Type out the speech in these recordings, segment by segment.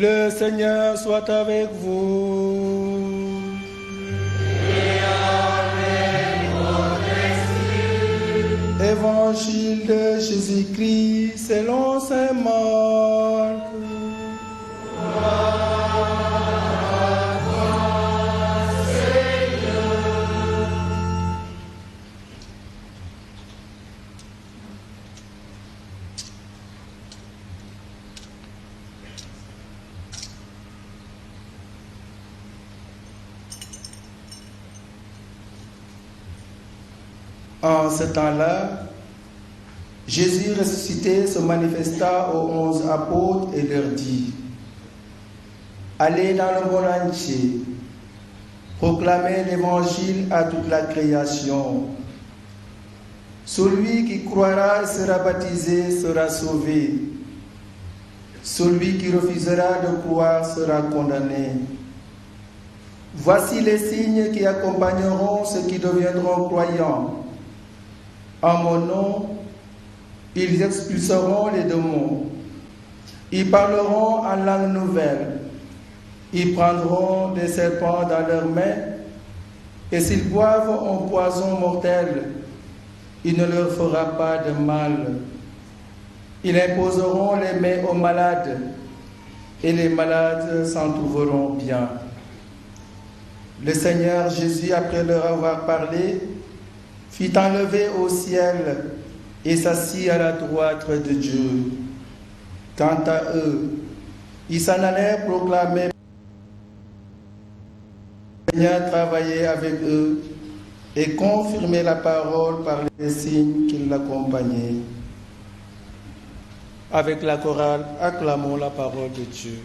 Le Seigneur soit avec vous. Et avec votre esprit. Évangile de Jésus-Christ selon saint Marc. En ce temps-là, Jésus ressuscité se manifesta aux 11 apôtres et leur dit: Allez dans le monde entier, proclamez l'évangile à toute la création. Celui qui croira et sera baptisé sera sauvé. Celui qui refusera de croire sera condamné. Voici les signes qui accompagneront ceux qui deviendront croyants. En mon nom, ils expulseront les démons. Ils parleront en langue nouvelle. Ils prendront des serpents dans leurs mains. Et s'ils boivent un poison mortel, il ne leur fera pas de mal. Ils imposeront les mains aux malades, et les malades s'en trouveront bien. Le Seigneur Jésus, après leur avoir parlé, fit enlever au ciel et s'assit à la droite de Dieu. Quant à eux, ils s'en allèrent proclamer. Le Seigneur travaillait avec eux et confirmait la parole par les signes qui l'accompagnaient. Avec la chorale, acclamons la parole de Dieu.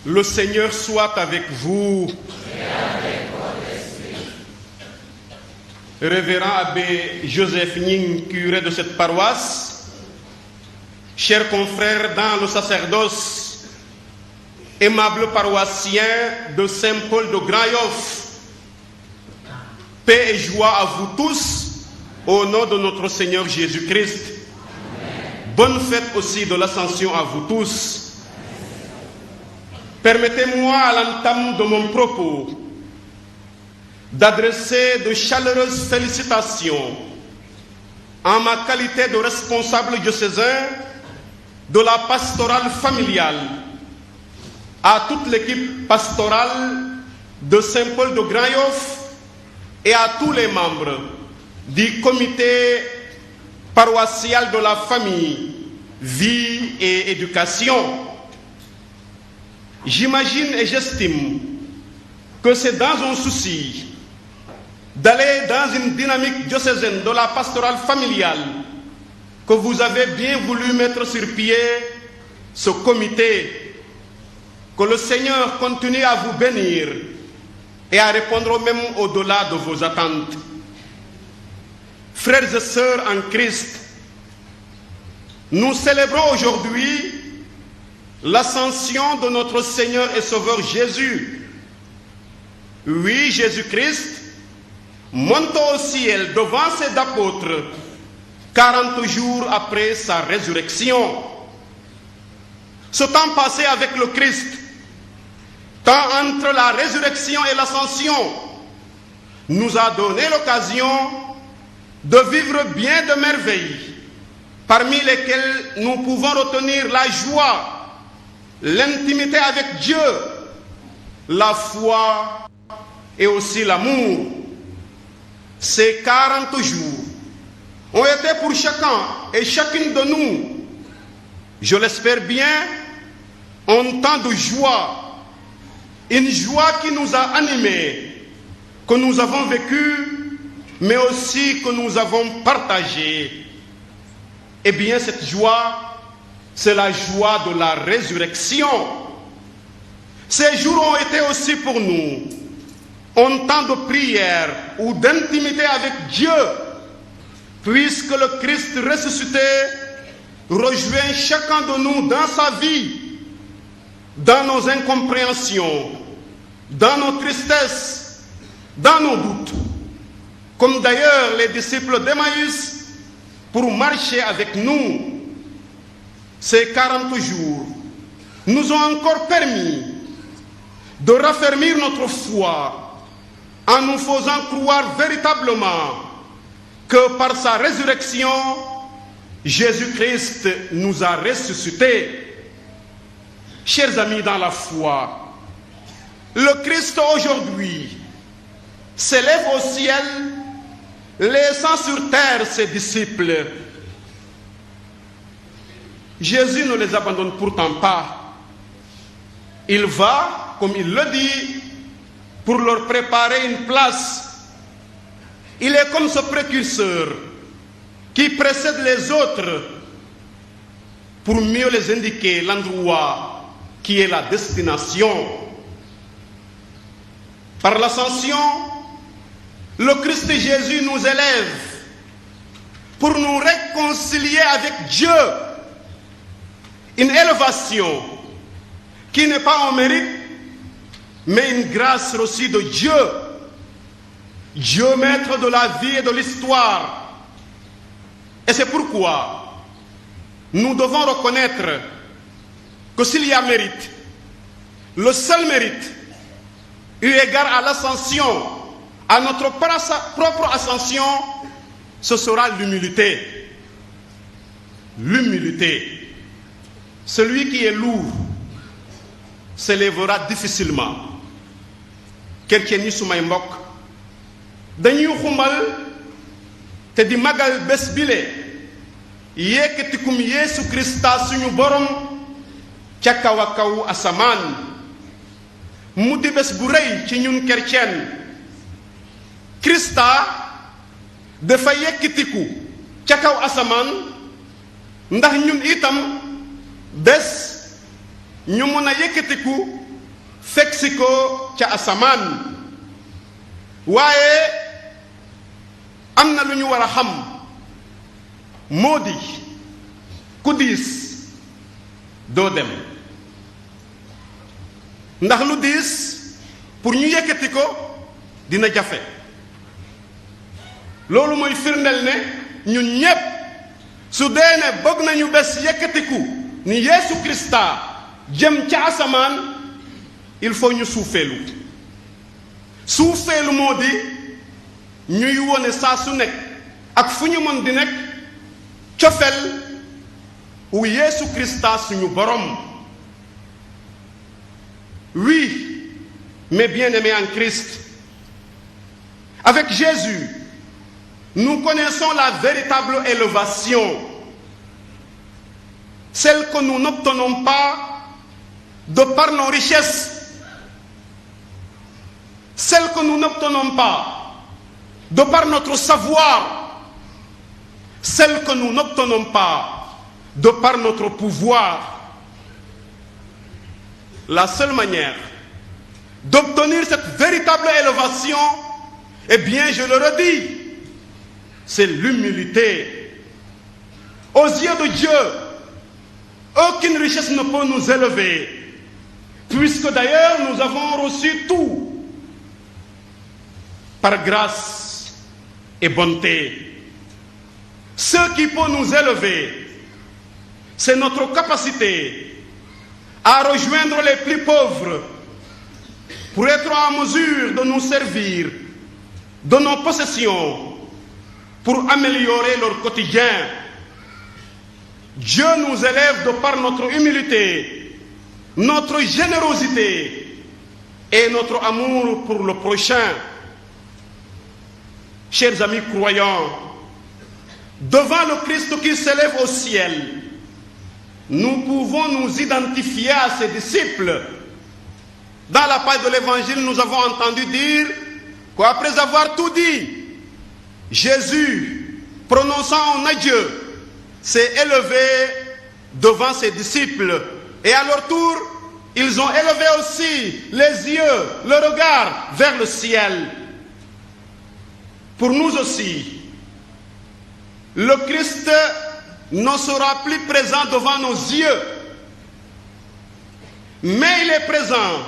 Le Seigneur soit avec vous. Et avec votre esprit. Révérend abbé Joseph Ning, curé de cette paroisse, chers confrères dans le sacerdoce, aimables paroissiens de Saint-Paul de Grayoff, paix et joie à vous tous, au nom de notre Seigneur Jésus-Christ. Bonne fête aussi de l'Ascension à vous tous. Permettez-moi, à l'entame de mon propos, d'adresser de chaleureuses félicitations en ma qualité de responsable diocésain de la pastorale familiale à toute l'équipe pastorale de Saint-Paul de Grayoff et à tous les membres du comité paroissial de la famille, vie et éducation. J'imagine et j'estime que c'est dans un souci d'aller dans une dynamique diocésaine de la pastorale familiale que vous avez bien voulu mettre sur pied ce comité. Que le Seigneur continue à vous bénir et à répondre même au-delà de vos attentes. Frères et sœurs en Christ, nous célébrons aujourd'hui l'ascension de notre Seigneur et Sauveur Jésus. Oui, Jésus-Christ monte au ciel devant ses apôtres 40 jours après sa résurrection. Ce temps passé avec le Christ, tant entre la résurrection et l'ascension, nous a donné l'occasion de vivre bien de merveilles, parmi lesquelles nous pouvons retenir la joie, l'intimité avec Dieu, la foi et aussi l'amour. Ces 40 jours ont été pour chacun et chacune de nous, je l'espère bien, un temps de joie, une joie qui nous a animés, que nous avons vécu, mais aussi que nous avons partagé. Eh bien, cette joie, c'est la joie de la résurrection. Ces jours ont été aussi pour nous un temps de prière ou d'intimité avec Dieu, puisque le Christ ressuscité rejoint chacun de nous dans sa vie, dans nos incompréhensions, dans nos tristesses, dans nos doutes, comme d'ailleurs les disciples d'Emmaüs, pour marcher avec nous. Ces 40 jours nous ont encore permis de raffermir notre foi en nous faisant croire véritablement que par sa résurrection, Jésus-Christ nous a ressuscités. Chers amis dans la foi, le Christ aujourd'hui s'élève au ciel, laissant sur terre ses disciples. Jésus ne les abandonne pourtant pas. Il va, comme il le dit, pour leur préparer une place. Il est comme ce précurseur qui précède les autres pour mieux les indiquer l'endroit qui est la destination. Par l'ascension, le Christ Jésus nous élève pour nous réconcilier avec Dieu. Une élévation qui n'est pas en mérite, mais une grâce reçue de Dieu. Dieu maître de la vie et de l'histoire. Et c'est pourquoi nous devons reconnaître que s'il y a mérite, le seul mérite, eu égard à l'ascension, à notre propre ascension, ce sera l'humilité. L'humilité. Celui qui est lourd s'élèvera difficilement. Chrétien yi sumay mbokk dañuy xumbal te di magal bés bile yékkatikum Yeesu Krista suñu borom ca kaw a kaw asamaan mu di bés bu rëy ci ñun chrétien. Krista dafa yëkkatiku ca kaw asamaan ndax ñun itam bés ñu mën a yëkkatiku fekk si ko ca asamaan. waaye am na lu ñu war a xam moo di ku diis doo dem, ndax lu diis pour ñu yëkkati ko dina jafe. loolu mooy firndeel ne ñun ñépp su dee ne bëgg nañu bés yëkkatiku ni Yeesu Krista jëm ca asamaan, il faut ñu suufeelu. suufeelu moo di ñuy wone saa su nekk ak fu ñu mën di nekk cofeel wu Yeesu Krista suñu borom. Oui, mes bien-aimés en Christ, avec Jésus, nous connaissons la véritable élévation, celle que nous n'obtenons pas de par nos richesses, celle que nous n'obtenons pas de par notre savoir, celle que nous n'obtenons pas de par notre pouvoir. La seule manière d'obtenir cette véritable élévation, eh bien, je le redis, c'est l'humilité. Aux yeux de Dieu, aucune richesse ne peut nous élever, puisque d'ailleurs nous avons reçu tout par grâce et bonté. Ce qui peut nous élever, c'est notre capacité à rejoindre les plus pauvres pour être en mesure de nous servir de nos possessions pour améliorer leur quotidien. Dieu nous élève de par notre humilité, notre générosité et notre amour pour le prochain. Chers amis croyants, devant le Christ qui s'élève au ciel, nous pouvons nous identifier à ses disciples. Dans la page de l'Évangile, nous avons entendu dire qu'après avoir tout dit, Jésus, prononçant un adieu, s'est élevé devant ses disciples. Et à leur tour, ils ont élevé aussi les yeux, le regard vers le ciel. Pour nous aussi, le Christ ne sera plus présent devant nos yeux, mais il est présent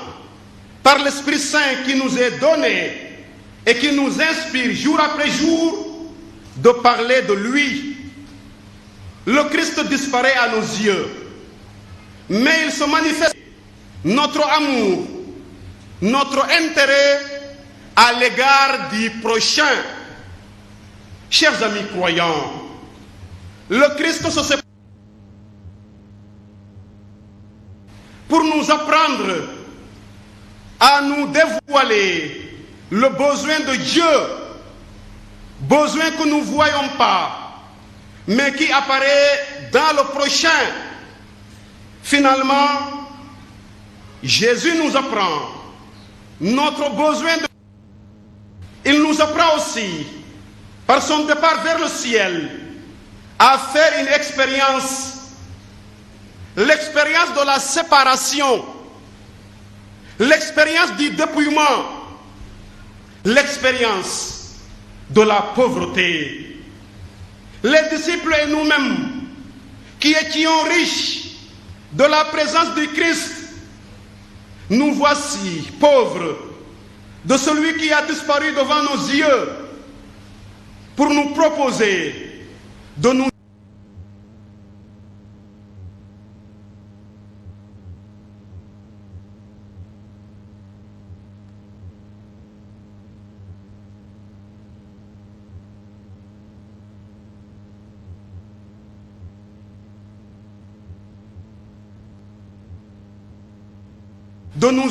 par l'Esprit Saint qui nous est donné et qui nous inspire jour après jour de parler de lui. Le Christ disparaît à nos yeux, mais il se manifeste notre amour, notre intérêt à l'égard du prochain. Chers amis croyants, le Christ se sépare pour nous apprendre à nous dévoiler le besoin de Dieu, besoin que nous ne voyons pas, mais qui apparaît dans le prochain. Finalement, Jésus nous apprend notre besoin de... Il nous apprend aussi, par son départ vers le ciel, à faire une expérience, l'expérience de la séparation, l'expérience du dépouillement, l'expérience de la pauvreté. Les disciples et nous-mêmes, qui étions riches de la présence du Christ, nous voici pauvres de celui qui a disparu devant nos yeux pour nous proposer de nous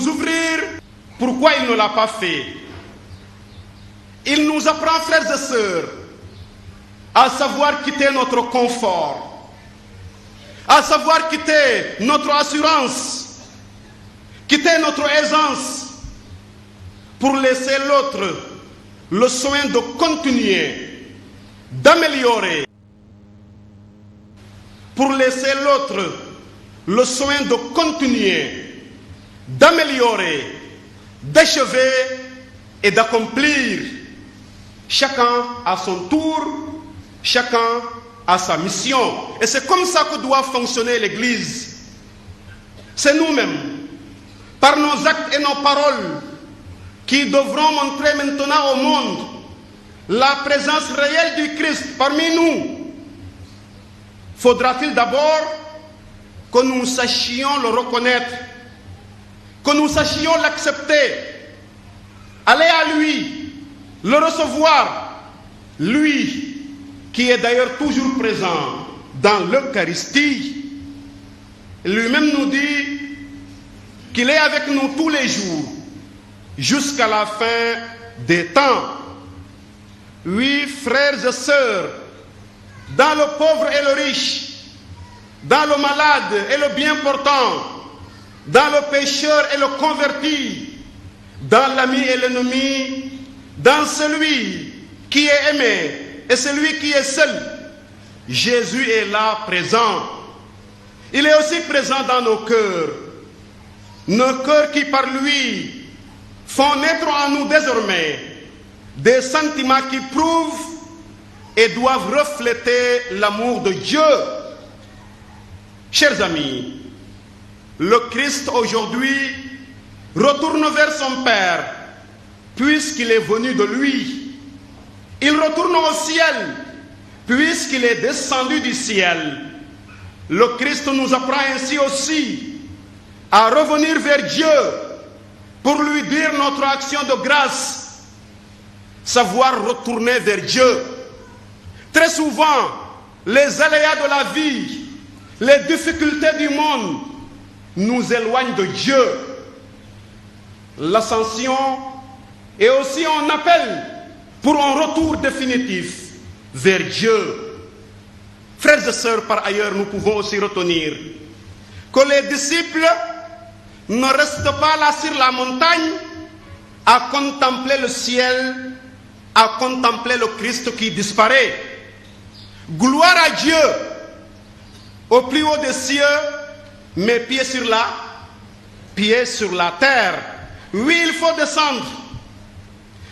ouvrir. Pourquoi il ne l'a pas fait? Il nous apprend, frères et sœurs, à savoir quitter notre confort, à savoir quitter notre assurance, quitter notre aisance, pour laisser l'autre le soin de continuer, d'améliorer, pour laisser l'autre le soin de continuer, d'améliorer, d'achever et d'accomplir. Chacun à son tour, chacun a sa mission. Et c'est comme ça que doit fonctionner l'Église. C'est nous-mêmes, par nos actes et nos paroles, qui devront montrer maintenant au monde la présence réelle du Christ parmi nous. Faudra-t-il d'abord que nous sachions le reconnaître, que nous sachions l'accepter, aller à lui, le recevoir, lui qui est d'ailleurs toujours présent dans l'Eucharistie. Lui-même nous dit qu'il est avec nous tous les jours, jusqu'à la fin des temps. Oui, frères et sœurs, dans le pauvre et le riche, dans le malade et le bien portant, dans le pécheur et le converti, dans l'ami et l'ennemi, dans celui qui est aimé et celui qui est seul, Jésus est là présent. Il est aussi présent dans nos cœurs qui par lui font naître en nous désormais des sentiments qui prouvent et doivent refléter l'amour de Dieu. Chers amis, le Christ aujourd'hui retourne vers son Père, puisqu'il est venu de lui. Il retourne au ciel, puisqu'il est descendu du ciel. Le Christ nous apprend ainsi aussi à revenir vers Dieu pour lui dire notre action de grâce. savoir retourner vers Dieu. Très souvent, les aléas de la vie, les difficultés du monde nous éloignent de Dieu. L'ascension est aussi un appel pour un retour définitif vers Dieu. Frères et sœurs, par ailleurs, nous pouvons aussi retenir que les disciples ne restent pas là sur la montagne à contempler le ciel, à contempler le Christ qui disparaît. Gloire à Dieu au plus haut des cieux, mais pieds sur la terre. Oui, il faut descendre.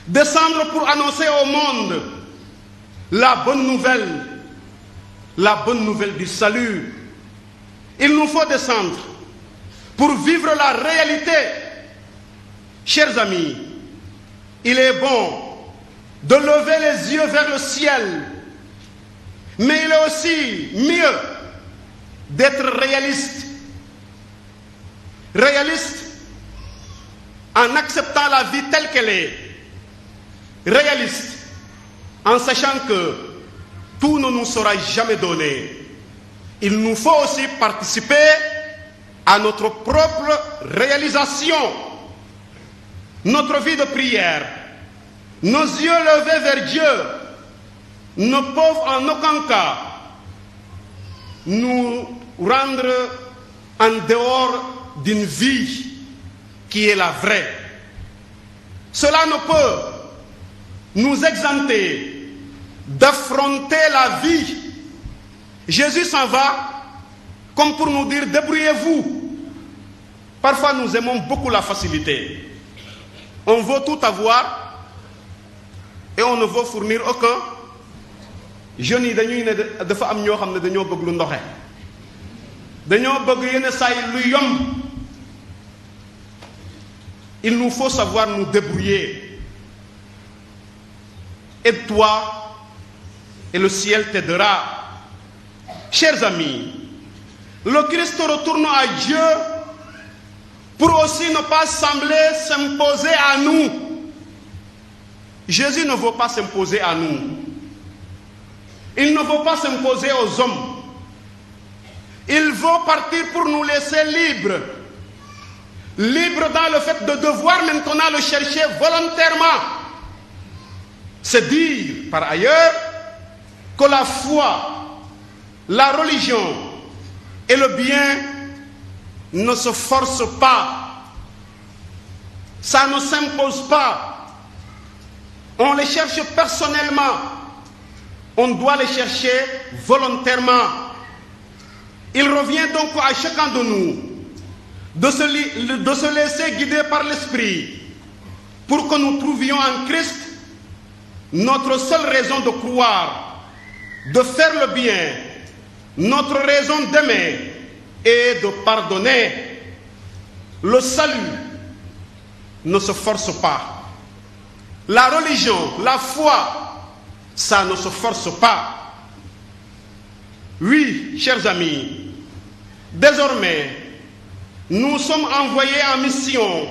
Descendre pour annoncer au monde la bonne nouvelle du salut. Il nous faut descendre pour vivre la réalité. Chers amis, il est bon de lever les yeux vers le ciel, mais il est aussi mieux d'être réaliste. Réaliste en acceptant la vie telle qu'elle est. Réaliste en sachant que tout ne nous sera jamais donné. Il nous faut aussi participer à notre propre réalisation. Notre vie de prière, nos yeux levés vers Dieu, ne peuvent en aucun cas nous rendre en dehors d'une vie qui est la vraie. Cela ne peut nous exempter d'affronter la vie. Jésus s'en va comme pour nous dire: débrouillez-vous. Parfois nous aimons beaucoup la facilité. On veut tout avoir et on ne veut fournir aucun. Jeunes yi dañuy ne dafa am ñoo xam ne dañoo bëgg lu ndoxe, dañoo bëgg yenn saa yi lu yomb. Il nous faut savoir nous débrouiller. Aide-toi et le ciel t'aidera. Chers amis, le Christ retourne à Dieu pour aussi ne pas sembler s'imposer à nous. Jésus ne veut pas s'imposer à nous. Il ne veut pas s'imposer aux hommes. Il veut partir pour nous laisser libres. Libres dans le fait de devoir maintenant le chercher volontairement. C'est dire, par ailleurs, que la foi, la religion et le bien ne se forcent pas. Ça ne s'impose pas. On les cherche personnellement. On doit les chercher volontairement. Il revient donc à chacun de nous de se laisser guider par l'Esprit pour que nous trouvions en Christ notre seule raison de croire, de faire le bien, notre raison d'aimer et de pardonner. Le salut ne se force pas. La religion, la foi, ça ne se force pas. Oui, chers amis, désormais, nous sommes envoyés en mission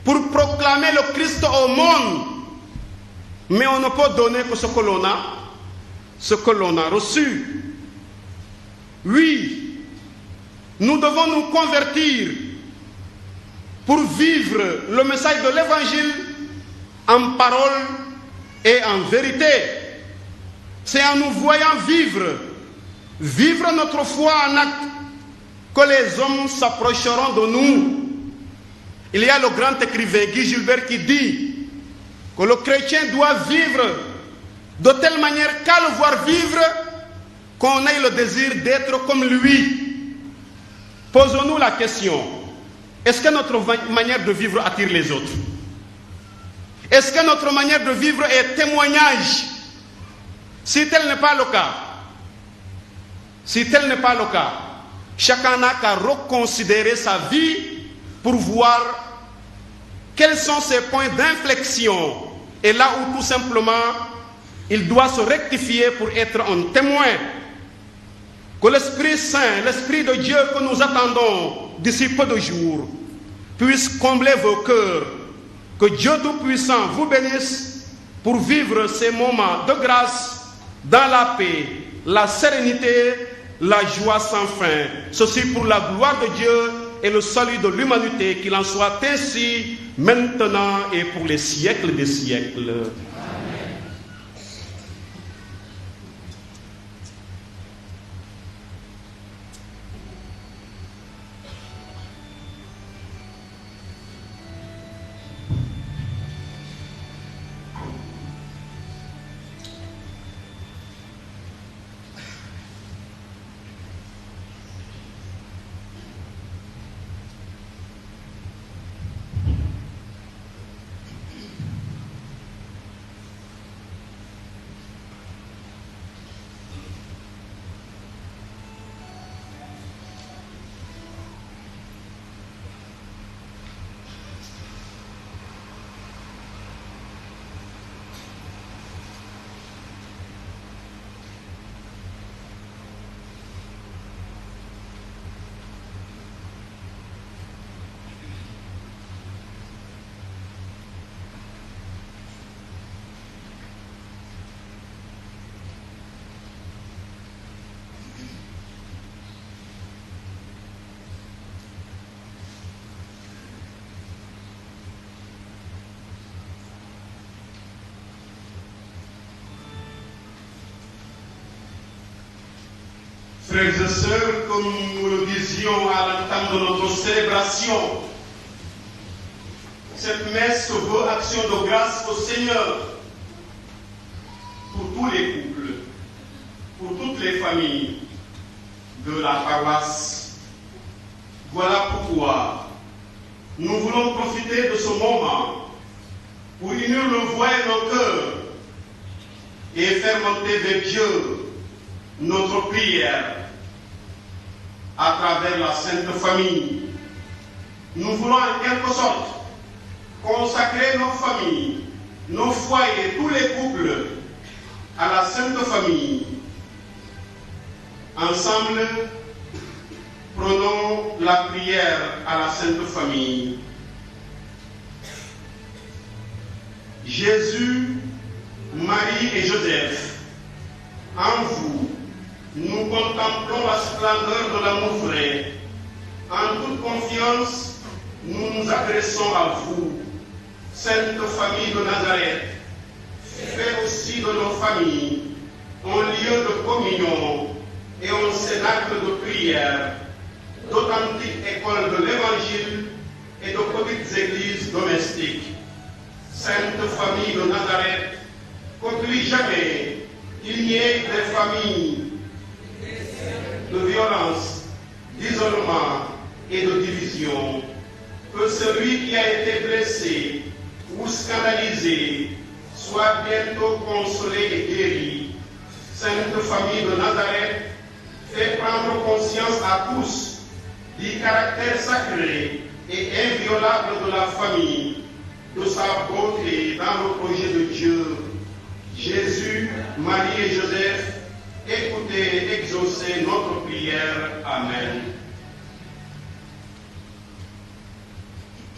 pour proclamer le Christ au monde. Mais on ne peut donner que ce que l'on a reçu. Oui, nous devons nous convertir pour vivre le message de l'Évangile en parole et en vérité. C'est en nous voyant vivre notre foi en acte, que les hommes s'approcheront de nous. Il y a le grand écrivain Guy Gilbert qui dit que le chrétien doit vivre de telle manière qu'à le voir vivre, qu'on ait le désir d'être comme lui. Posons-nous la question: est-ce que notre manière de vivre attire les autres? Est-ce que notre manière de vivre est témoignage? Si tel n'est pas le cas, chacun n'a qu'à reconsidérer sa vie pour voir quels sont ses points d'inflexion et là où tout simplement il doit se rectifier pour être un témoin. Que l'Esprit Saint, l'Esprit de Dieu que nous attendons d'ici peu de jours, puisse combler vos cœurs. Que Dieu Tout-Puissant vous bénisse pour vivre ces moments de grâce dans la paix, la sérénité, la joie sans fin. Ceci pour la gloire de Dieu et le salut de l'humanité, qu'il en soit ainsi maintenant et pour les siècles des siècles. Frères et sœurs, comme nous le disions à l'entame de notre célébration, cette messe veut action de grâce au Seigneur pour tous les couples, pour toutes les familles de la paroisse. Voilà pourquoi nous voulons profiter de ce moment pour unir le voix et nos cœurs et faire monter vers Dieu notre prière à travers la Sainte Famille. Nous voulons en quelque sorte consacrer nos familles, nos foyers, tous les couples à la Sainte Famille. Ensemble, prenons la prière à la Sainte Famille. Jésus, Marie et Joseph, en vous, nous contemplons la splendeur de l'amour vrai. En toute confiance, nous nous adressons à vous, Sainte Famille de Nazareth. Faites aussi de nos familles un lieu de communion et un cénacle de prière, d'authentiques écoles de l'Évangile et de petites églises domestiques. Sainte Famille de Nazareth, que plus jamais il n'y ait des familles de violence, d'isolement et de division. Que celui qui a été blessé ou scandalisé soit bientôt consolé et guéri. Sainte Famille de Nazareth, fait prendre conscience à tous du caractère sacré et inviolable de la famille, de sa beauté dans le projet de Dieu. Jésus, Marie et Joseph, écoutez et exaucez notre prière. Amen.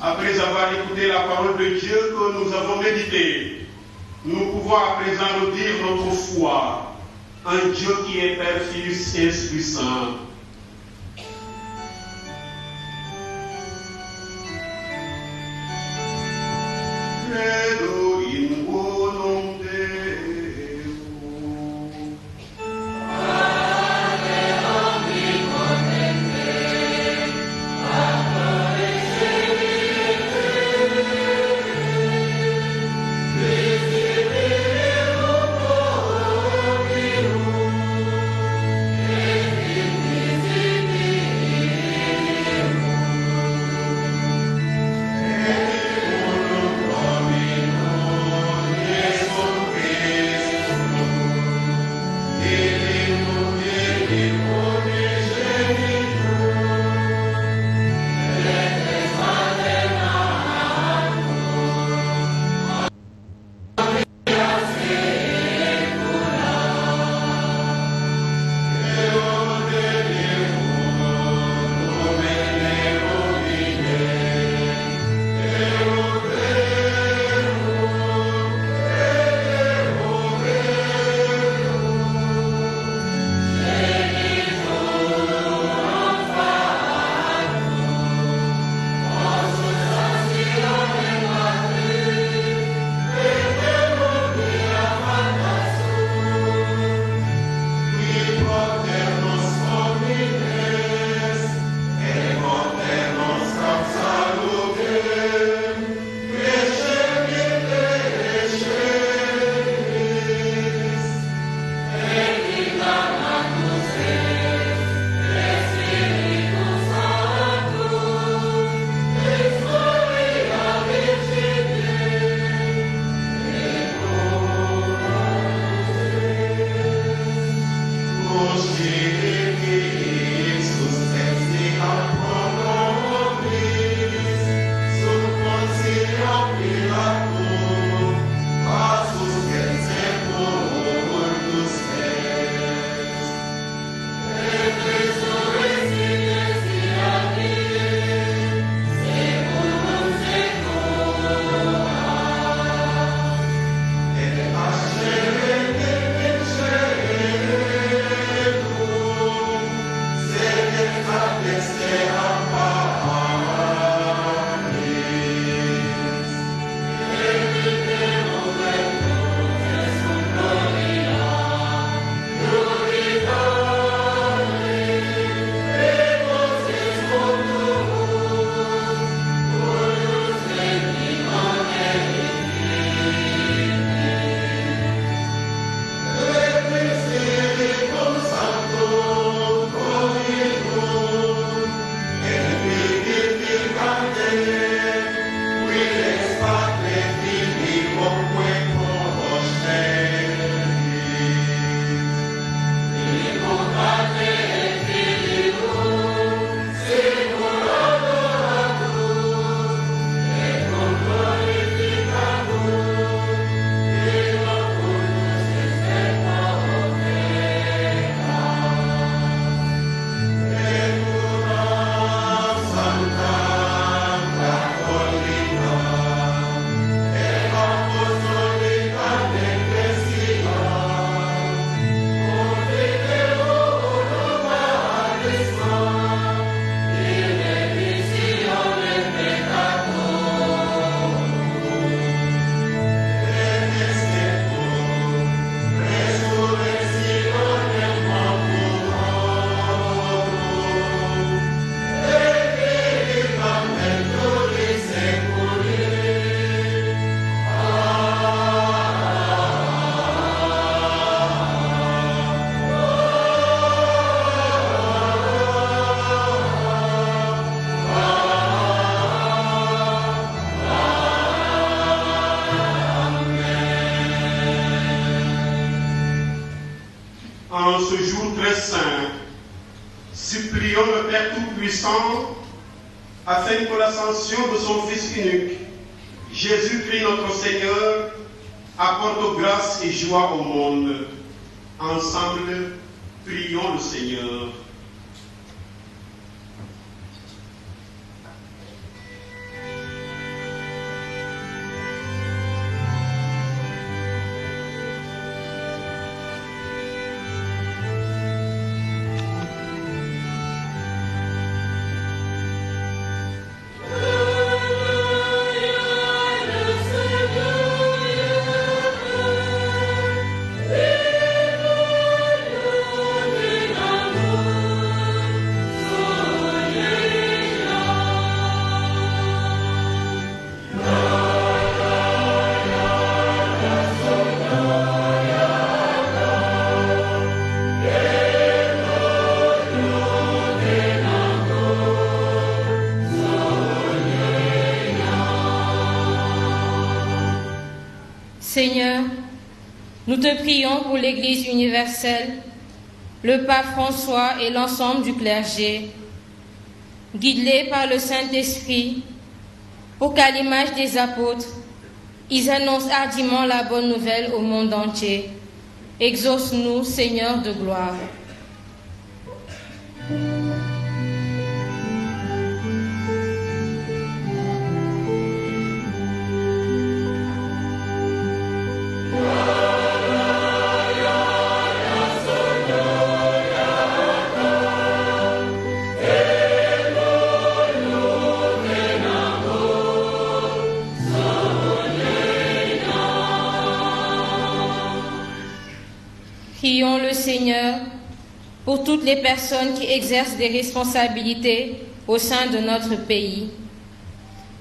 Après avoir écouté la parole de Dieu que nous avons méditée, nous pouvons à présent redire notre foi en Dieu qui est Père, Fils et Esprit Saint. Credo in unum Deum. Amen. Tout-Puissant, afin que l'ascension de son Fils unique, Jésus-Christ notre Seigneur, apporte grâce et joie au monde. Ensemble, prions le Seigneur. Seigneur, nous te prions pour l'Église universelle, le pape François et l'ensemble du clergé. Guide-les par le Saint-Esprit, pour qu'à l'image des apôtres, ils annoncent hardiment la bonne nouvelle au monde entier. Exauce-nous, Seigneur de gloire. Prions le Seigneur pour toutes les personnes qui exercent des responsabilités au sein de notre pays.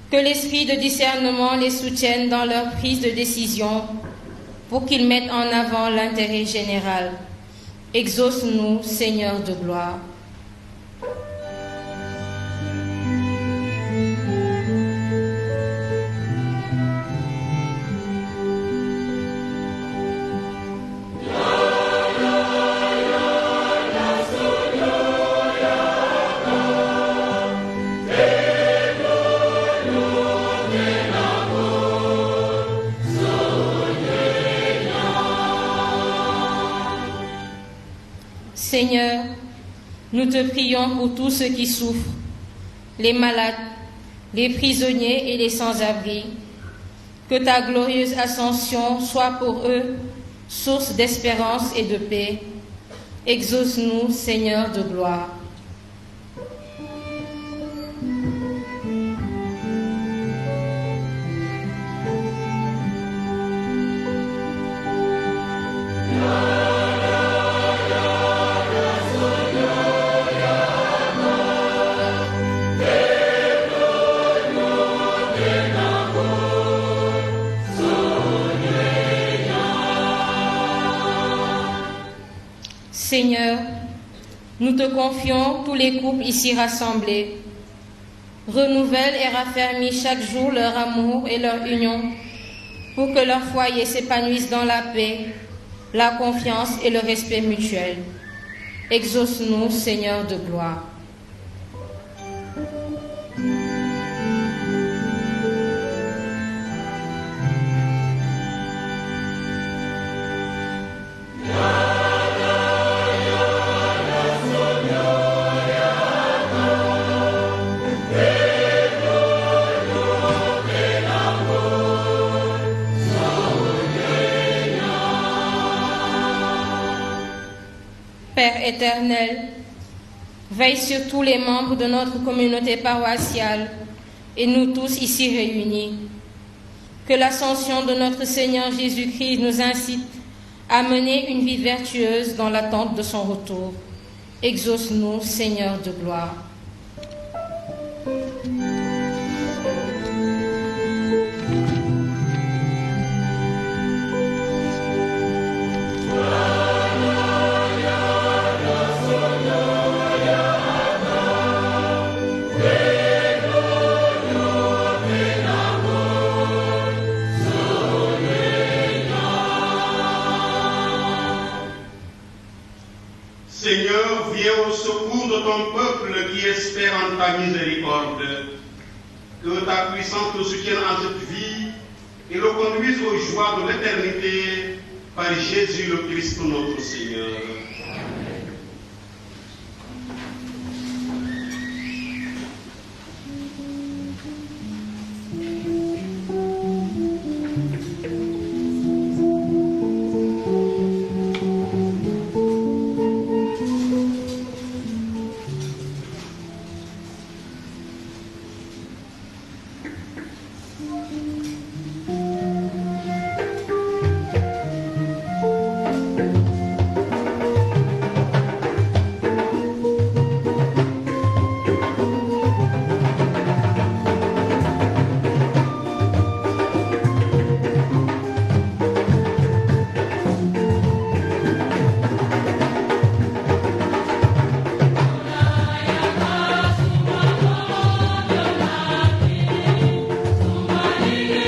Que l'esprit de discernement les soutienne dans leur prise de décision pour qu'ils mettent en avant l'intérêt général. Exauce-nous, Seigneur de gloire. Seigneur, nous te prions pour tous ceux qui souffrent, les malades, les prisonniers et les sans-abri. Que ta glorieuse ascension soit pour eux source d'espérance et de paix. Exauce-nous, Seigneur de gloire. Seigneur, nous te confions tous les couples ici rassemblés. Renouvelle et raffermis chaque jour leur amour et leur union pour que leur foyer s'épanouisse dans la paix, la confiance et le respect mutuel. Exauce-nous, Seigneur de gloire. Père éternel, veille sur tous les membres de notre communauté paroissiale et nous tous ici réunis. Que l'ascension de notre Seigneur Jésus-Christ nous incite à mener une vie vertueuse dans l'attente de son retour. Exauce-nous, Seigneur de gloire. Seigneur, viens au secours de ton peuple qui espère ta miséricorde, que ta puissance le soutienne en cette vie et le conduise aux joies de l'éternité par Jésus le Christ notre Seigneur. Maria.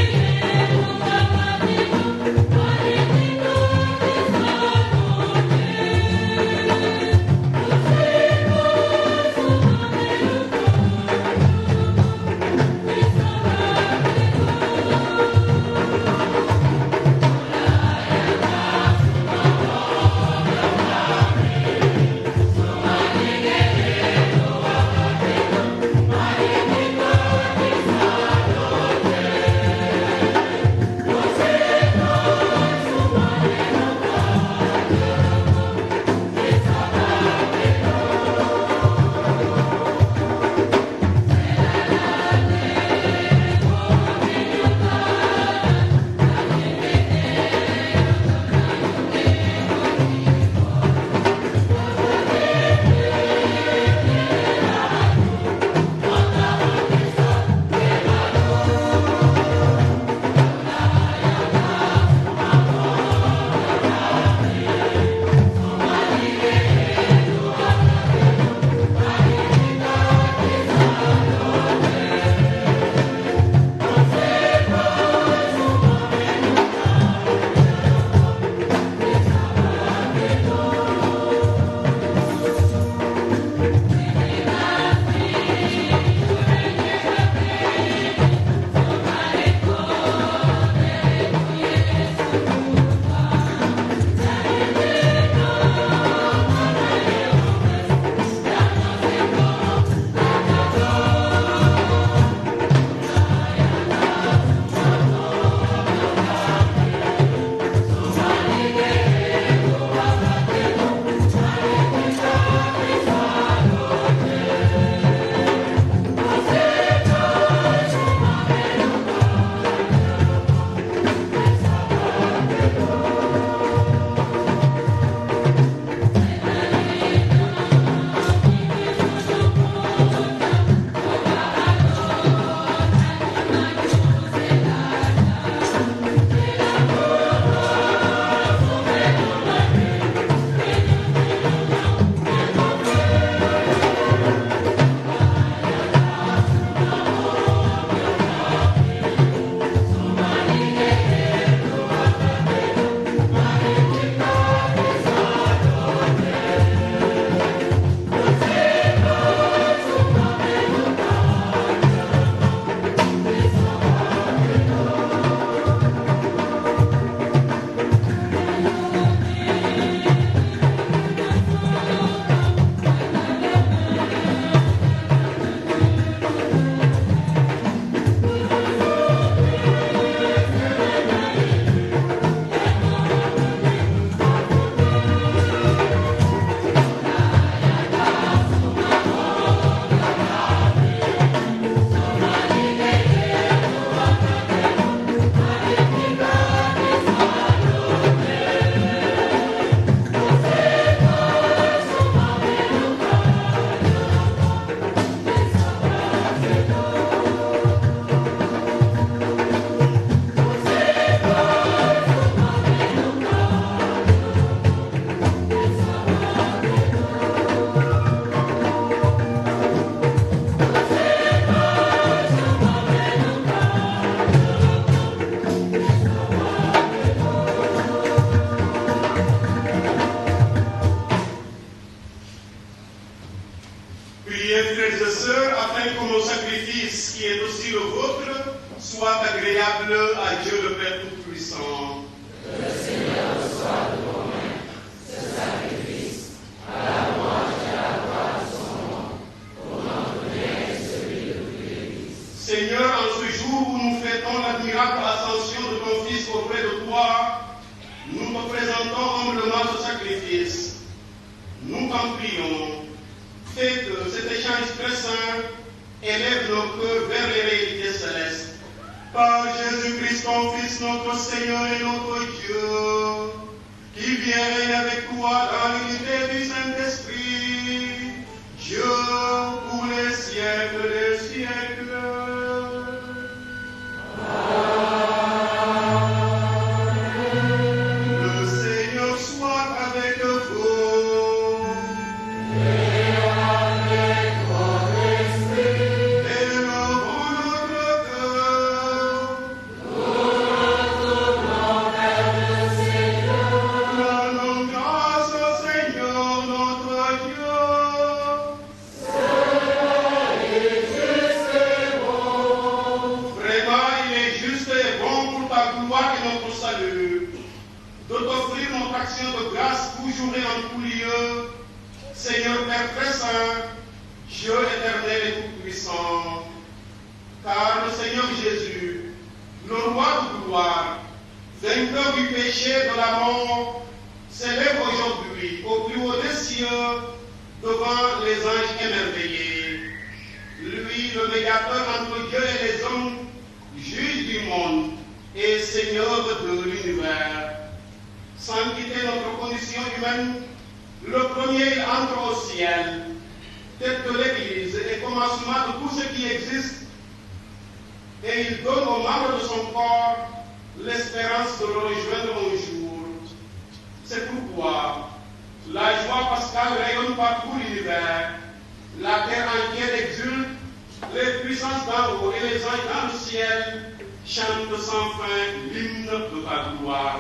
le vôtre soit agréable à Dieu le Père Tout-Puissant. Que le Seigneur reçoive de vos mains ce sacrifice à la louange et à la gloire de son nom, pour notre bien et celui de toute l'Église. Seigneur, en ce jour où nous fêtons l'admirable ascension de ton Fils auprès de toi, nous te présentons humblement ce sacrifice. Nous t'en prions. Fais que cet échange très saint élève nos cœurs vers les réalités célestes. Par Jésus-Christ, ton Fils, notre Seigneur et notre Dieu, qui vient régner avec toi dans l'unité du Saint-Esprit, Dieu pour les siècles des siècles. Amen. Le Seigneur soit avec vous. De t'offrir notre action de grâce toujours et en tout lieu, Seigneur Père très saint, Dieu éternel et tout-puissant. Car le Seigneur Jésus, le roi de gloire, vainqueur du péché et de la mort, s'élève aujourd'hui au plus haut des cieux devant les anges émerveillés. Lui, le médiateur entre Dieu et les hommes, juge du monde et Seigneur de l'univers. Sans quitter notre condition humaine, le premier il entre au ciel, tête de l'Église et commencement de tout ce qui existe, et il donne aux membres de son corps l'espérance de le rejoindre un jour. C'est pourquoi la joie pascale rayonne par tout l'univers, la terre entière exulte, les puissances d'en haut et les anges dans le ciel chantent sans fin l'hymne de ta gloire.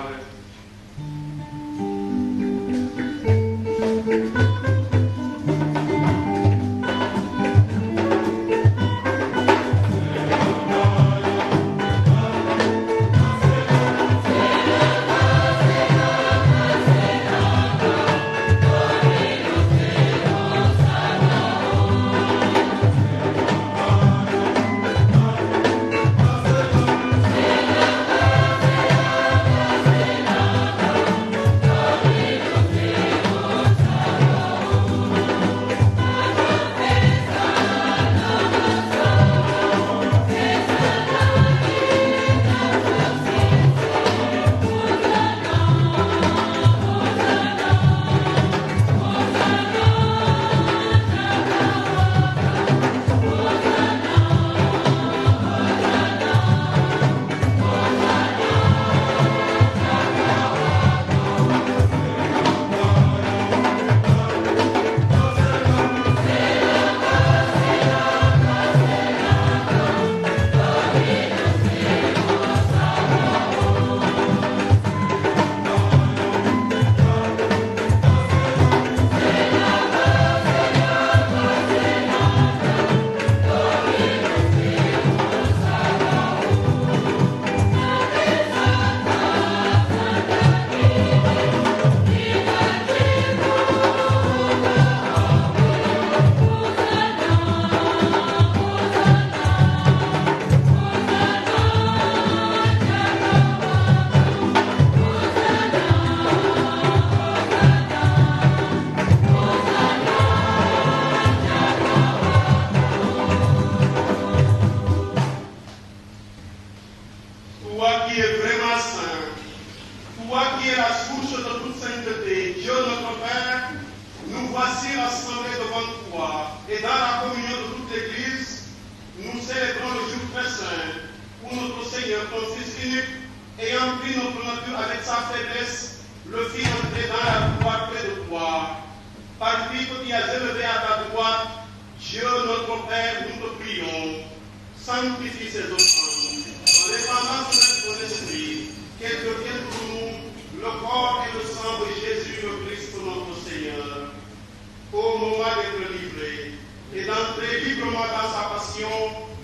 Et d'entrer librement dans sa passion,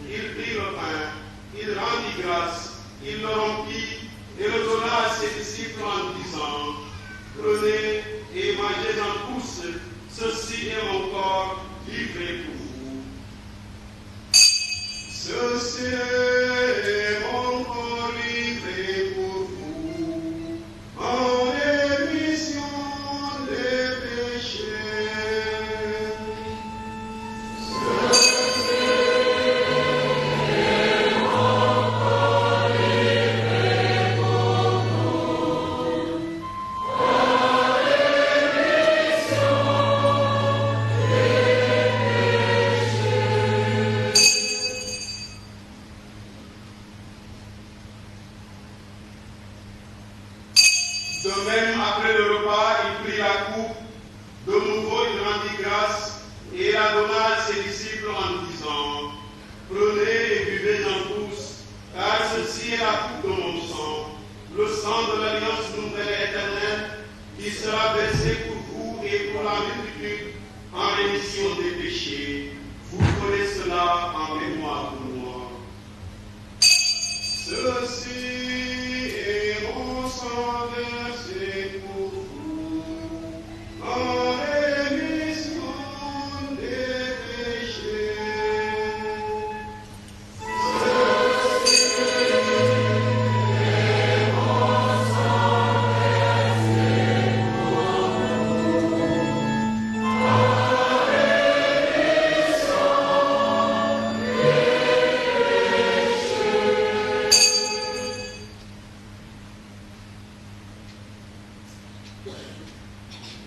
il prit le pain. grâce, il le rompit et le donna à ses disciples en disant, prenez et mangez-en tous, ceci est mon corps livré pour vous. Ceci est mon corps livré pour vous, en rémission des péchés. De même, après le repas, il prit la coupe. De nouveau, il rendit grâce et la donna à ses disciples en disant, prenez et buvez-en tous, car ceci est la coupe de mon sang, le sang de l'alliance nouvelle et éternelle, qui sera versé pour vous et pour la multitude en rémission des péchés. Vous ferez cela en mémoire de moi. Ceci est mon sang versé pour vous, en rémission des péchés.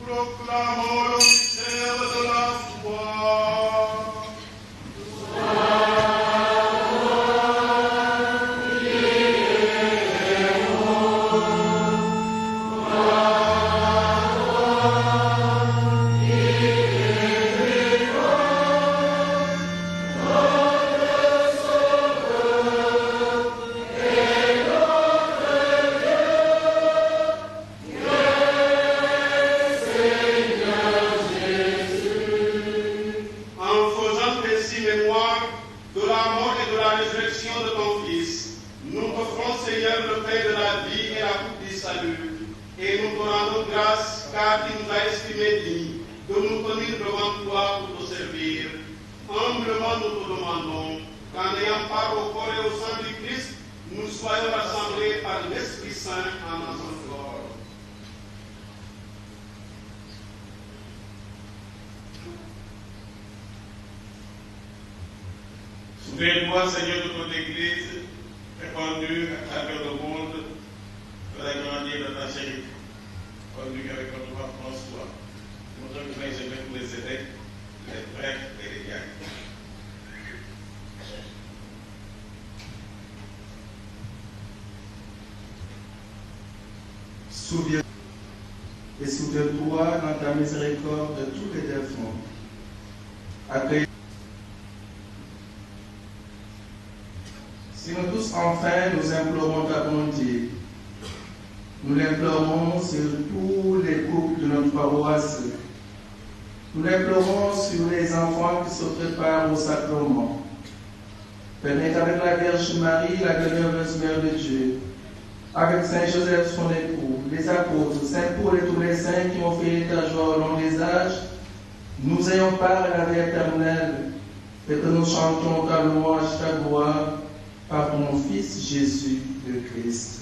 Proclamons le mystère de la foi. En faisant ainsi mémoire de la mort et de la résurrection de ton Fils, nous t'offrons, Seigneur, le pain de la vie et la coupe du salut. Et nous te rendons grâce, car tu nous as estimés dignes de nous tenir devant toi pour te servir. Humblement nous te demandons qu'en ayant part au corps et au sang du Christ, nous soyons rassemblés par l'Esprit Saint en un seul corps. Souviens-toi, Seigneur, de ton Église, répandue à travers le monde, de la grandeur de ta charité. Conduit avec notre roi François, notre grâce et pour les évêques, les prêtres et les diacres. Souviens-toi dans ta miséricorde de tous les défunts. Accueille. Si nous tous enfin nous implorons ta bonté, nous l'implorons sur tous les couples de notre paroisse. Nous l'implorons sur les enfants qui se préparent au sacrement. Permets qu'avec la Vierge Marie, la bienheureuse Mère de Dieu, avec Saint Joseph son époux, les apôtres, Saint Paul et tous les saints qui ont fait ta joie au long des âges, nous ayons part à la vie éternelle et que nous chantions ta louange, ta gloire, par ton Fils Jésus le Christ.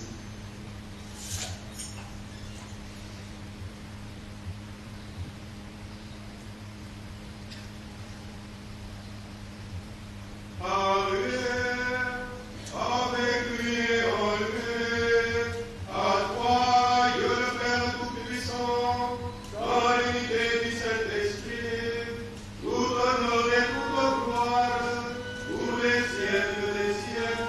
Avec lui et en lui, à toi, Dieu le Père Tout-Puissant, dans l'unité du Saint-Esprit, tout honneur et toute gloire, pour les siècles des siècles.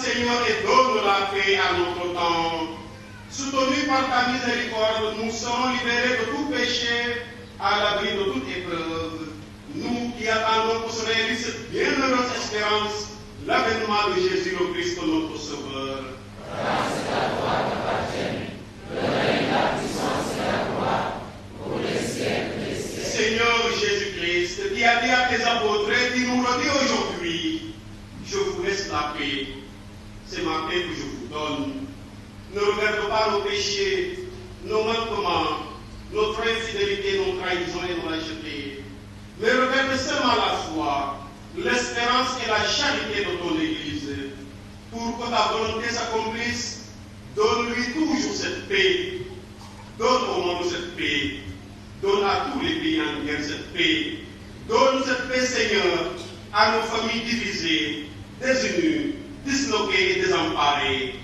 Seigneur, et donne la paix à notre temps. Soutenus par ta miséricorde, nous serons libérés de tout péché, à l'abri de toute épreuve. Nous qui attendons pour se réaliser cette bienheureuse espérance, l'avènement de Jésus le Christ, notre Sauveur. Grâce à toi t'appartiennent, le règne, la puissance et la gloire, pour les siècles des siècles. Seigneur Jésus-Christ, qui a dit à tes apôtres, qui nous le dit aujourd'hui, je vous laisse la paix, c'est ma paix que je vous donne. Ne regarde pas nos péchés, nos manquements, notre infidélité, nos trahisons et nos lâchetés, mais regarde seulement la foi, l'espérance et la charité de ton Église. Pour que ta volonté s'accomplisse, donne-lui toujours cette paix. Donne au monde cette paix. Donne à tous les pays en guerre cette paix. Donne cette paix, Seigneur, à nos familles divisées, désunies, disloquées et désemparées.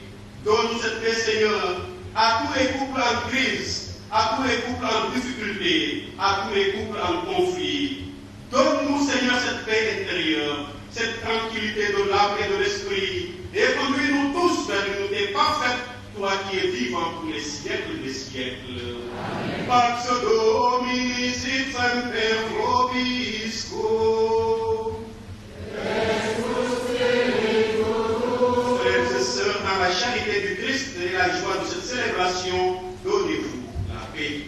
Donne cette paix, Seigneur, à tous les couples en crise, à tous les couples en difficulté, à tous les couples en conflit. Donne-nous, Seigneur, cette paix intérieure, cette tranquillité de l'âme et de l'esprit, et conduis-nous tous vers l'unité parfaite, toi qui es vivant pour les siècles des siècles. Amen. Pax Domini sit semper vobiscum. Frères et sœurs, dans la charité du Christ et la joie de cette célébration, donnez-vous la paix.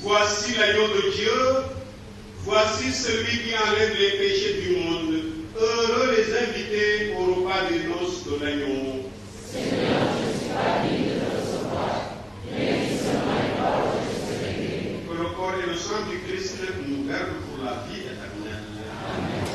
Voici l'agneau de Dieu, voici celui qui enlève les péchés du monde. Heureux les invités au repas des noces de l'agneau. Seigneur, je ne suis pas digne de recevoir, mais dis seulement une parole, je serai guéri. Que le corps et le sang du Christ nous gardent pour la vie éternelle. Amen.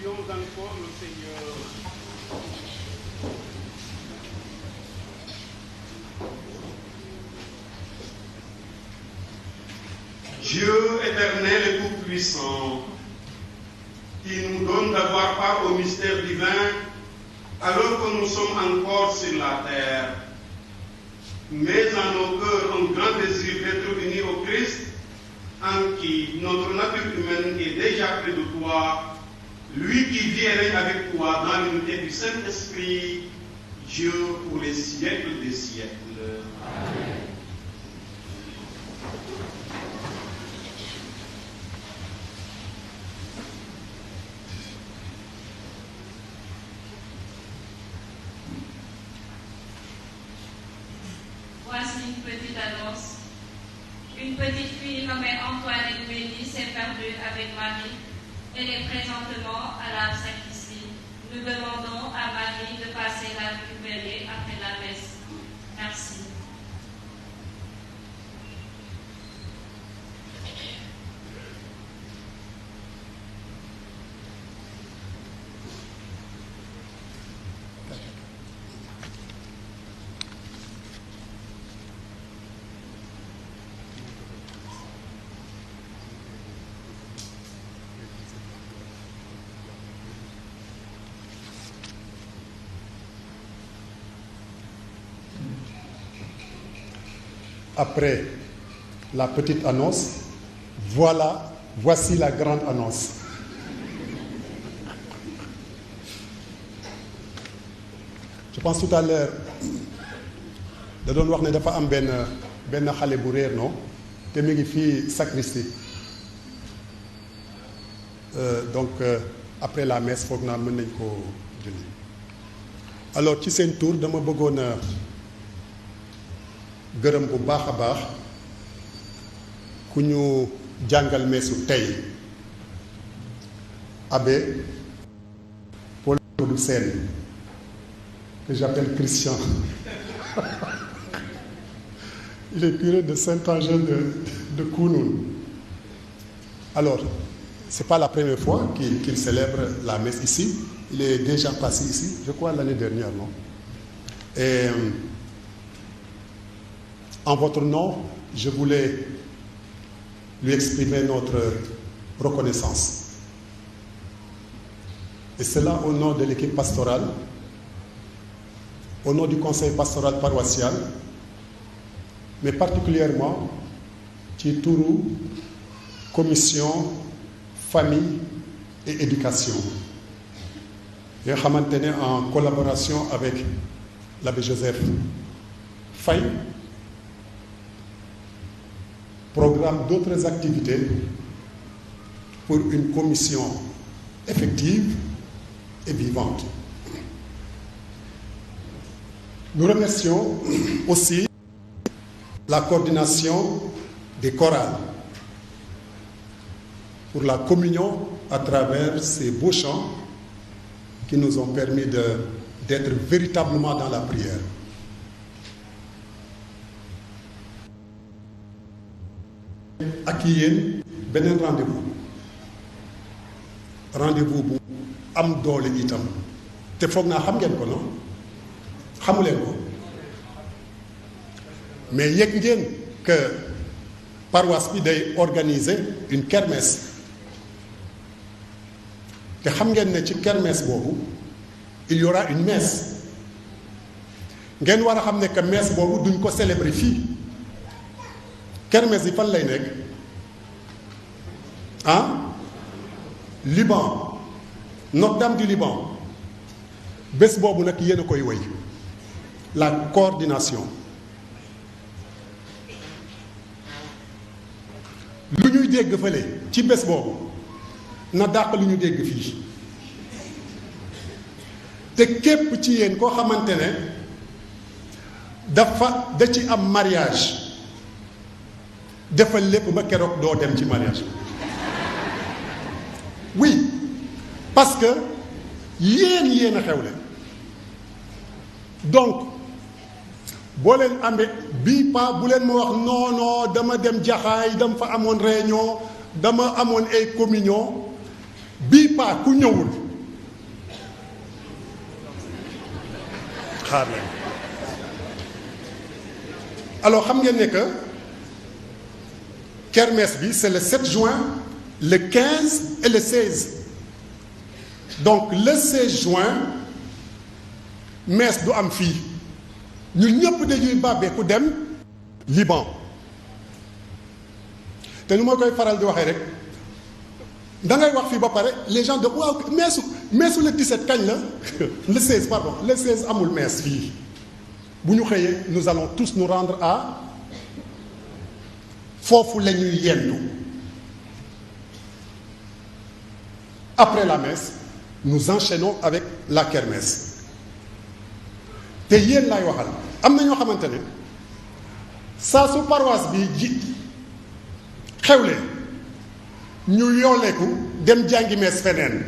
Prions encore le Seigneur. Dieu éternel et tout-puissant, qui nous donne d'avoir part au mystère divin alors que nous sommes encore sur la terre, mets en nos cœurs un grand désir d'être unis au Christ, en qui notre nature humaine est déjà près de toi, lui qui vit et règne avec toi dans l'unité du Saint-Esprit, Dieu pour les siècles des siècles. Amen. Voici une petite annonce. Une petite fille nommée Antoinette Médy s'est perdue avec Marie. Elle est présentement à la sacristie. Nous demandons à Marie de passer la récupérer après la messe. Merci. Après la petite annonce, voici la grande annonce. Je pense tout à l'heure da doon wax ne dafa am benn xale bu réer non te mi ngi fii sacristie donc après la messe foog naa mën nañ ko julli. Alors ci seen tour dama bëggoon a gërëm bu baax a baax ku ñu jàngal meesu tey abbé Paul Sène que j'appelle Christian. Il est curé de Saint-Angèle de Kounoune. Alors, c'est pas la première fois qu'il célèbre la messe ici. Il est déjà passé ici, je crois l'année dernière, non? Et en votre nom, je voulais lui exprimer notre reconnaissance. Et cela au nom de l'équipe pastorale, au nom du conseil pastoral paroissial, mais particulièrement ci turu commission famille et éducation yoo xamante ne en collaboration avec l'abbé Joseph Faye programme d'autres activités pour une commission effective et vivante. Nous remercions aussi la coordination des chorales pour la communion à travers ces beaux chants qui nous ont permis d'être véritablement dans la prière. ak yéen beneen rendez-vous bu am doole itam te foog naa xam ngeen ko non xamuleen ko mais yëg ngeen que paroisse bi day organiser une kermesse te xam ngeen ne ci kermesse boobu il y aura une messe ngeen war a xam ne que messe boobu duñ ko célébrer fii kermesse yi fan lay nekk Liban Notre-Dame du Liban bés boobu nag yéen a koy woy la coordination lu ñuy dégg fële ci bés boobu na dàq lu ñu dégg fii te képp ci yéen koo xamante ne da ci am mariage defal lépp ba keroog doo dem ci mariage oui parce que yéen a xewle donc boo leen amee bii pa bu leen ma wax non dama dem jaxaay dama fa amoon réunion dama amoon ay communion bii pa ku ñëwul xaar leen alors xam ngeen ne que kermesse bi c'est le 7 juin le 15 et le 16 donc le 16 juin messe du am fii ñun ñëpp dañuy bàbbeeku dem Liban te nu ma koy faral di waxee rek da ngay wax fii ba pare les gens de waaw meesu le 17 kañ la le 16 pardon le 16 amul mees fii bu ñu xëyee nous allons tous nous rendre à foofu la ñuy yendu après la messe nous enchaînons avec la kermesse te yéen laay waxal am na ñoo xamante ne saa su paroisse bi ji xewle ñu yooleeku dem jàngi mees feneen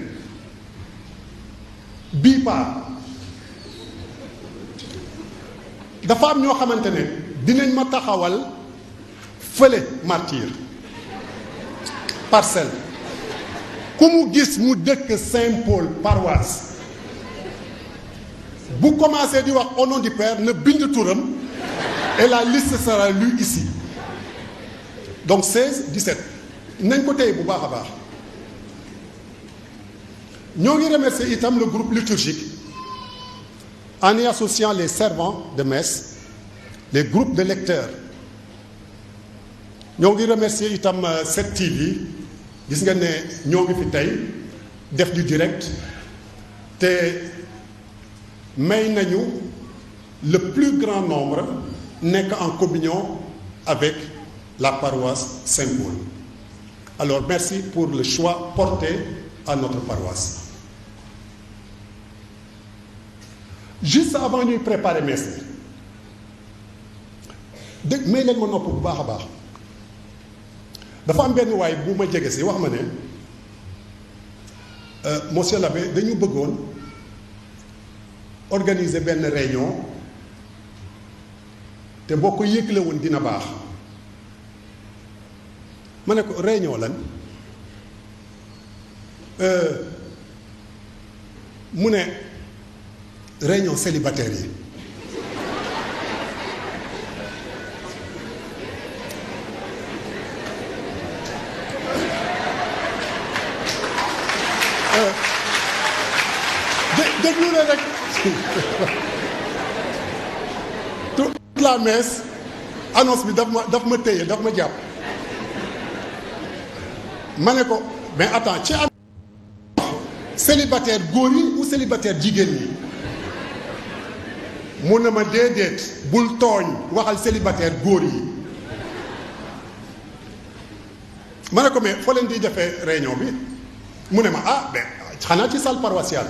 bii paa dafa am ñoo xamante ne dinañ ma taxawal fële Martyr Parcelles ku mu gis mu dëkk Saint-Paul paroisse bu commencé di wax au nom du Père na bind turam et la liste sera lue ici donc 16 17 nañ ko tey bu baax a baax ñoo ngi remercier itam le groupe liturgique en y associant les servants de messe les groupes de lecteurs ñoo ngi remercier itam 7TV gis nga ne ñoo ngi fi tey def du direct te may nañu le plus grand nombre nekk en communion avec la paroisse Saint-Paul. Alors merci pour le choix porté à notre paroisse. Juste avant ñuy préparer messe bi dégg may leen ma nopp bu baax a baax dafa am benn waay bu ma jege si wax ma ne monsieur l'abbé dañu bëggoon organiser benn réunion te boo ko yëgle woon dina baax ma ne ko réunion lan mu ne réunion célibataire yi déglu leen rek toute la messe annonce bi daf ma téye daf ma jàpp ma ne ko mais attends ci am célibataire góor yi ou célibataire jigéen ñi mu ne ma déedéet bul tooñ waxal célibataire góor yi ma ne ko mais foo leen di defee réunion bi mu ne ma ah ben xanaa ci salle paroissiale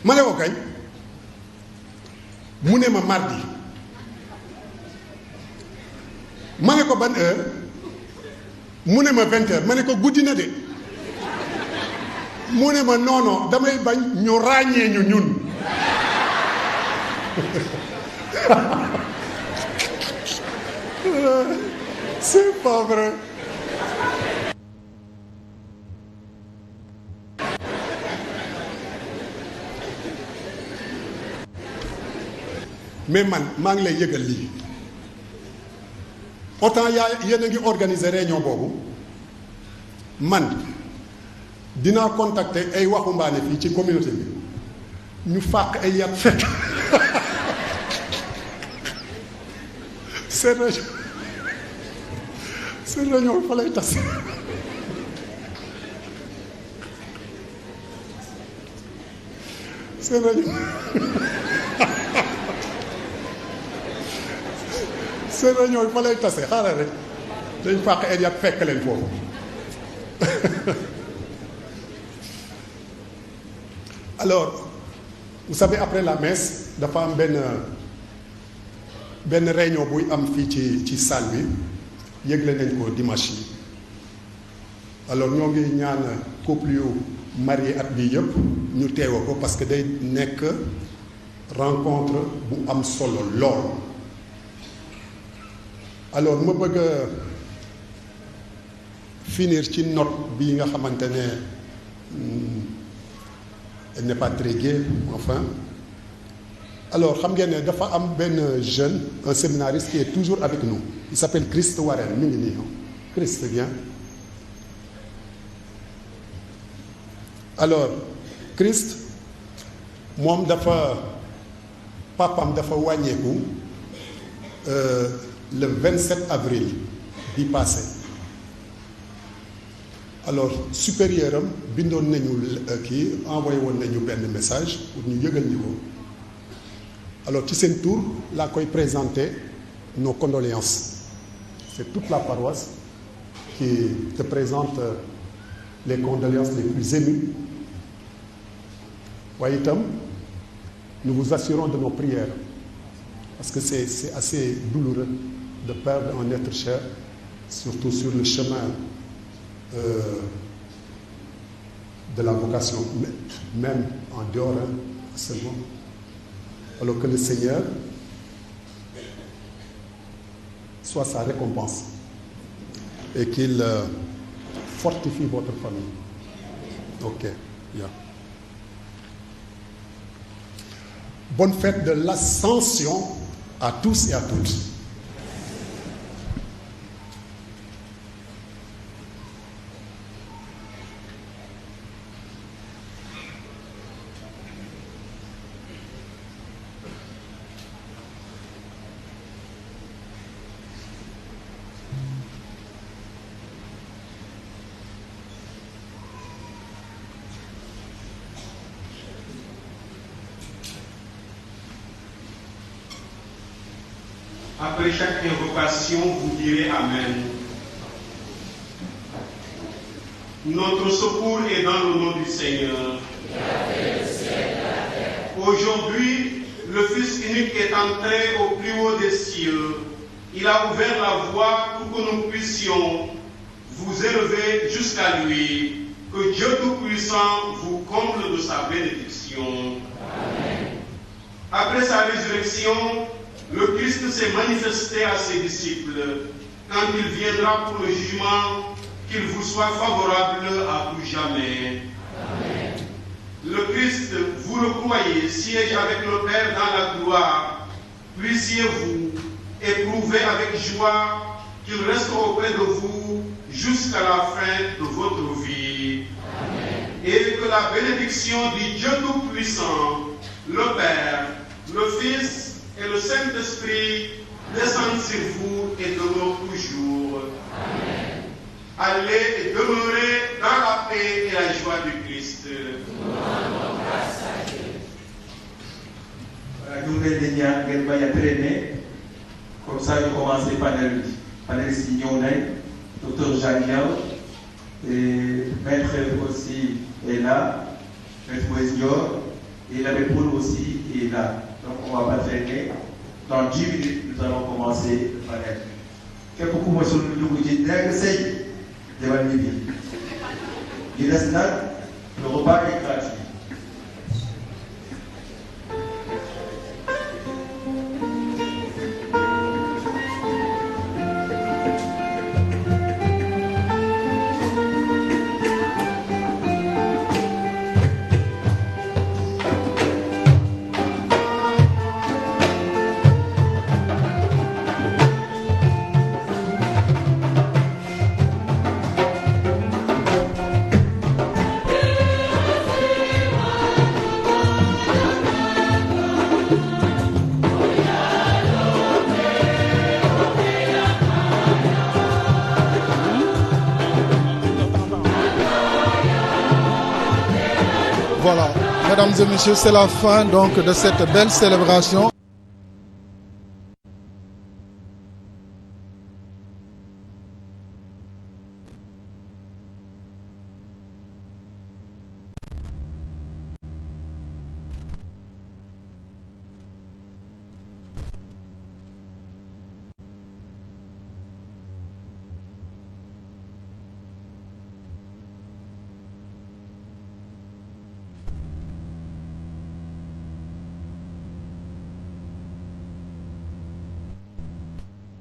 ma ne ko kañ mu ne ma mardi ma ne ko ban heure mu ne ma 20h ma ne ko guddi na de mu ne ma non non damay bañ ñu ràññee ñu ñun c'est pas vrai. mais man maa ngi lay yëgal lii autant yéen a ngi organiser réunion boobu man dinaa contacter ay waxambaane fii ci communauté bi ñu fàq ay yat fekk seen réunion fa lay tas seen réunion seen réunion fa lay tase xaaral rek dañ fàq ay yat fekk leen foofu alors vous savez après la messe dafa am benn réunion buy am fii ci salle bi yëgle nañ ko dimanche yi alors ñoo ngi ñaan couple yu marié at bii yëpp ñu teewa ko parce que day nekk rencontre bu am solo lool alors ma bëgg a finir ci note bi nga xamante ne elle n'est pas très gaie enfin Alors, xam ngeen ne dafa am benn jeune, un séminariste qui est toujours avec nous. Il s'appelle Christ Warren, mi ngi nii. Christ, viens. Alors, Christ, moom papam dafa wàññeeku le 27 avril bi passé. Alors supérieur am bindoon nañu envoyé woon nañu benn message pour ñu yëgal ñu ko. Alors ci seen tour laa koy présenter nos condoléances. C'est toute la paroisse qui te présente les condoléances les plus émues. waaye itam nous vous assurons de nos prières parce que c'est assez douloureux de perdre un être cher, surtout sur le chemin de la vocation, même en dehors seulement. Alors que le Seigneur soit sa récompense et qu'il fortifie votre famille. Ok, bien. Bonne fête de l'Ascension à tous et à toutes. Après chaque invocation, vous direz Amen. Notre secours est dans le nom du Seigneur. Aujourd'hui, le Fils unique est entré au plus haut des cieux. Il a ouvert la voie pour que nous puissions vous élever jusqu'à lui. Que Dieu Tout-Puissant vous comble de sa bénédiction. Amen. Après sa résurrection, le Christ s'est manifesté à ses disciples. Quand il viendra pour le jugement, qu'il vous soit favorable à tout jamais. Amen. Le Christ, vous le croyez, siège avec le Père dans la gloire. Puissiez-vous éprouver avec joie qu'il reste auprès de vous jusqu'à la fin de votre vie. Amen. Et que la bénédiction du Dieu Tout-Puissant, le Père, le Fils et le Saint-Esprit descendent sur vous et demeurent toujours. Amen. Allez et demeurez dans la paix et la joie du Christ. Nous rendons grâce à Dieu. Nous les ñaan ngeen bañ a traîner comme ça ñu commencer panel bi panélistes yi ñëw nañ docteur Jacques et maître aussi est là, maître Moïse Dior et l'abbé Paul aussi est là. Donc on ne va pas traîner. Dans 10 minutes, nous allons commencer le panel. Quelques coups moi sur le nouveau dit que c'est devant les villes. Il reste là, le repas est gratuit. Voilà, mesdames et messieurs, c'est la fin donc de cette belle célébration.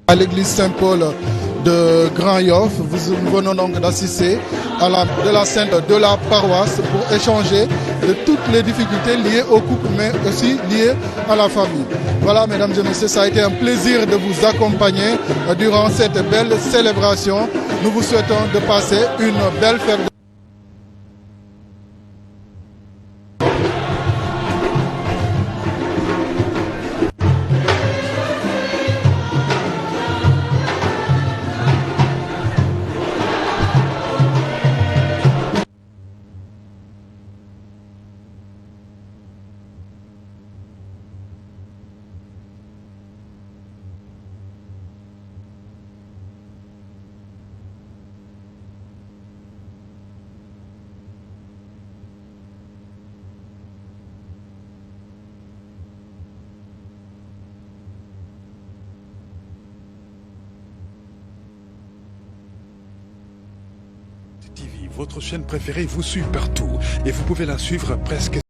À l'église Saint-Paul de Grand Yoff. Nous venons donc d'assister à de la scène de la paroisse pour échanger de toutes les difficultés liées au couple, mais aussi liées à la famille. Voilà, mesdames et messieurs, ça a été un plaisir de vous accompagner durant cette belle célébration. Nous vous souhaitons de passer une belle fête. TV, votre chaîne préférée vous suit partout et vous pouvez la suivre presque